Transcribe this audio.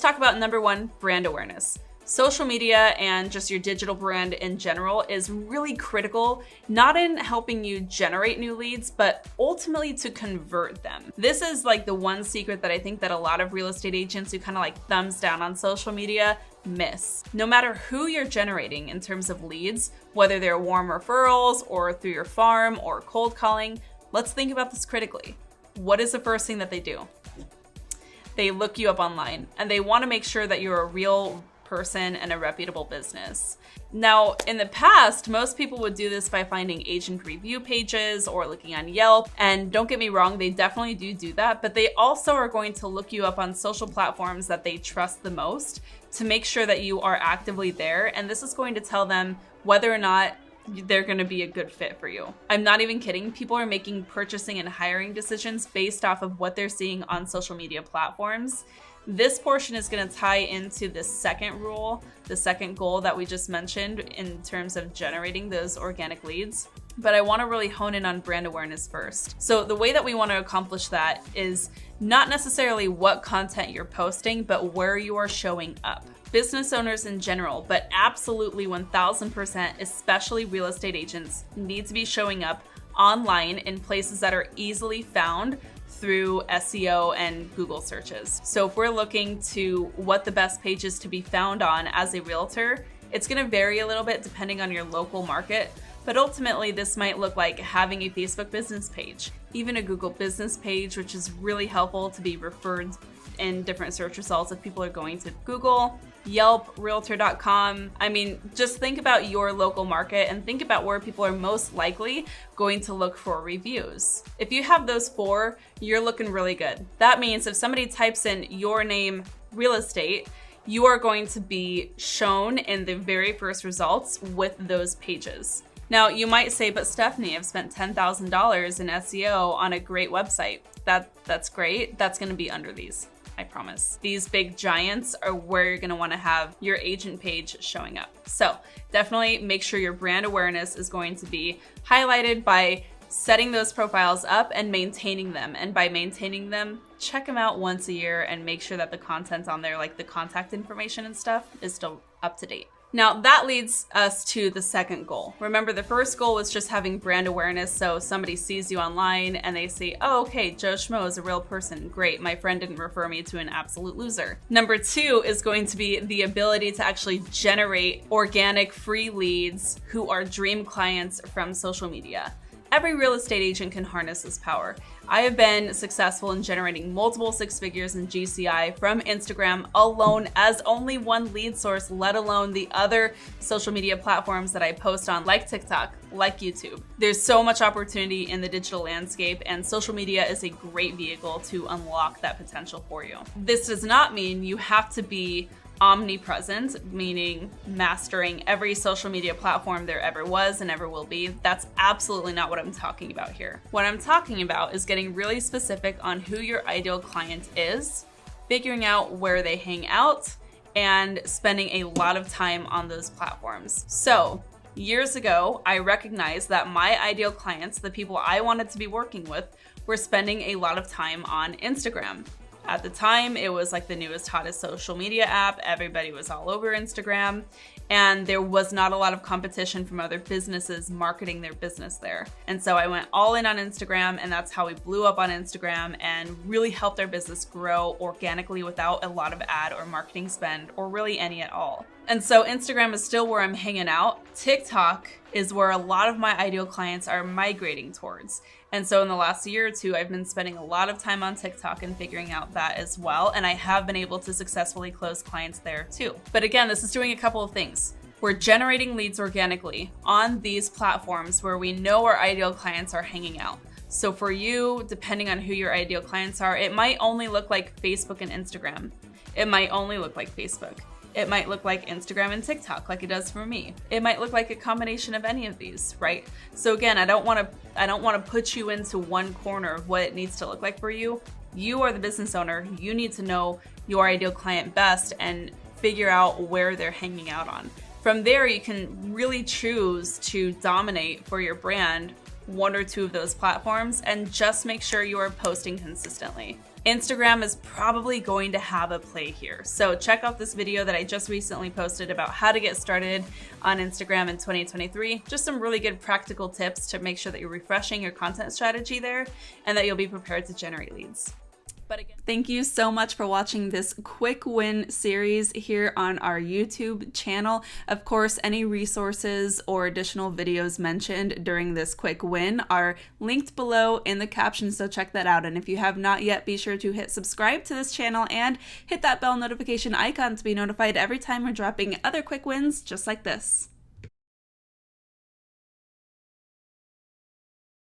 talk about number one, brand awareness. Social media and just your digital brand in general is really critical, not in helping you generate new leads, but ultimately to convert them. This is like the one secret that I think that a lot of real estate agents who kind of like thumbs down on social media miss. No matter who you're generating in terms of leads, whether they're warm referrals or through your farm or cold calling, let's think about this critically. What is the first thing that they do? They look you up online and they want to make sure that you're a real person and a reputable business. Now, in the past, most people would do this by finding agent review pages or looking on Yelp. And don't get me wrong, they definitely do that, but they also are going to look you up on social platforms that they trust the most to make sure that you are actively there. And this is going to tell them whether or not they're going to be a good fit for you. I'm not even kidding. People are making purchasing and hiring decisions based off of what they're seeing on social media platforms. This portion is going to tie into the second rule, the second goal that we just mentioned in terms of generating those organic leads. But I want to really hone in on brand awareness first. So the way that we want to accomplish that is not necessarily what content you're posting, but where you are showing up. Business owners in general, but absolutely 1000%, especially real estate agents, need to be showing up online in places that are easily found through SEO and Google searches. So if we're looking to what the best pages to be found on as a realtor, it's going to vary a little bit depending on your local market. But ultimately, this might look like having a Facebook business page, even a Google business page, which is really helpful to be referred in different search results if people are going to Google, Yelp, Realtor.com. I mean, just think about your local market and think about where people are most likely going to look for reviews. If you have those four, you're looking really good. That means if somebody types in your name, real estate, you are going to be shown in the very first results with those pages. Now, you might say, but Stephanie, I've spent $10,000 in SEO on a great website. That's great. That's going to be under these. I promise. These big giants are where you're going to want to have your agent page showing up. So definitely make sure your brand awareness is going to be highlighted by setting those profiles up and maintaining them. And by maintaining them, check them out once a year and make sure that the content on there, like the contact information and stuff, is still up to date. Now that leads us to the second goal. Remember, the first goal was just having brand awareness. So somebody sees you online and they say, oh, okay, Joe Schmo is a real person. Great. My friend didn't refer me to an absolute loser. Number two is going to be the ability to actually generate organic free leads who are dream clients from social media. Every real estate agent can harness this power. I have been successful in generating multiple six figures in GCI from Instagram alone as only one lead source, let alone the other social media platforms that I post on, like TikTok, like YouTube. There's so much opportunity in the digital landscape, and social media is a great vehicle to unlock that potential for you. This does not mean you have to be omnipresent, meaning mastering every social media platform there ever was and ever will be. That's absolutely not what I'm talking about here. What I'm talking about is getting really specific on who your ideal client is, figuring out where they hang out, and spending a lot of time on those platforms. So years ago, I recognized that my ideal clients, the people I wanted to be working with, were spending a lot of time on Instagram. At the time, it was like the newest, hottest social media app. Everybody was all over Instagram, and there was not a lot of competition from other businesses marketing their business there. And so I went all in on Instagram, and that's how we blew up on Instagram and really helped our business grow organically without a lot of ad or marketing spend, or really any at all. And so Instagram is still where I'm hanging out. TikTok is where a lot of my ideal clients are migrating towards. And so in the last year or two, I've been spending a lot of time on TikTok and figuring out that as well. And I have been able to successfully close clients there too. But again, this is doing a couple of things. We're generating leads organically on these platforms where we know our ideal clients are hanging out. So for you, depending on who your ideal clients are, it might only look like Facebook and Instagram. It might only look like Facebook. It might look like Instagram and TikTok, like it does for me. It might look like a combination of any of these, right? So again, I don't want to put you into one corner of what it needs to look like for you. You are the business owner. You need to know your ideal client best and figure out where they're hanging out on. From there, you can really choose to dominate for your brand one or two of those platforms and just make sure you are posting consistently. Instagram is probably going to have a play here. So check out this video that I just recently posted about how to get started on Instagram in 2023. Just some really good practical tips to make sure that you're refreshing your content strategy there and that you'll be prepared to generate leads. But again, thank you so much for watching this quick win series here on our YouTube channel. Of course, any resources or additional videos mentioned during this quick win are linked below in the caption, so check that out. And if you have not yet, be sure to hit subscribe to this channel and hit that bell notification icon to be notified every time we're dropping other quick wins just like this.